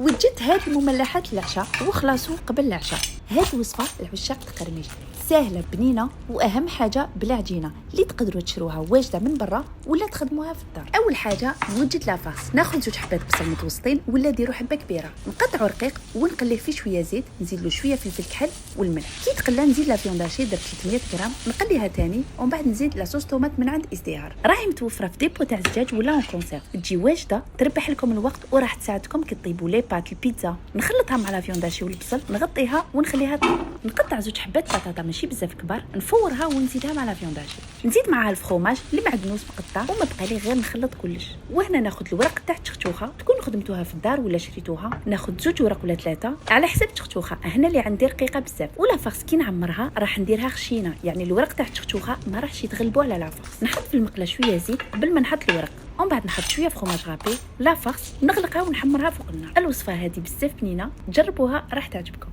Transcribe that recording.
وجدت هاد المملحات للعشاء وخلاصو قبل العشاء. هاد الوصفه العشاق تقرميج سهله بنينه، واهم حاجه بلا عجينه اللي تقدروا تشروها واجده من برا ولا تخدموها في الدار. اول حاجه نوجد لافاس، ناخذ 2 حبات بصل متوسطين ولا ديروا حبه كبيره، نقطعوا رقيق ونقليه فيه شويه زيت، نزيد له شويه فلفل كحل والملح. كي تقلى نزيد لا فيونداشي درت 300 غرام، نقليها ثاني ومن بعد نزيد لا صوص طوماط من عند ازدهار، راهي متوفره في ديبو تاع الدجاج ولا اون كونسيرف، تجي واجده تربح لكم الوقت وراح تساعدكم كي طيبوا لي بات البيتزا. نخلطها مع لا فيونداشي والبصل، نغطيها ونخليها طيب. نقطع 2 حبات بطاطا ماشي بزاف كبار، نفورها ونزيدها مع لا فيونداشي، نزيد معها الفخوماج اللي معدنوس مقطع، وما بقى لي غير نخلط كلش. وهنا ناخذ الورق تاع التختوخه، تكون خدمتوها في الدار ولا شريتوها، ناخذ 2 ورق ولا 3 على حسب التختوخه. هنا اللي عندي رقيقه بزاف، ولا فاس كي نعمرها راح نديرها خشينه، يعني الورق تاع التختوخه ما راحش يتغلبوا على لا فاس. نحط في المقله شويه زيت قبل ما نحط الورق، ومن بعد نحط شويه فخوماج غابي لا فاس، نغلقها ونحمرها فوق النار. الوصفه هذه بزاف بنينه، جربوها راح تعجبكم.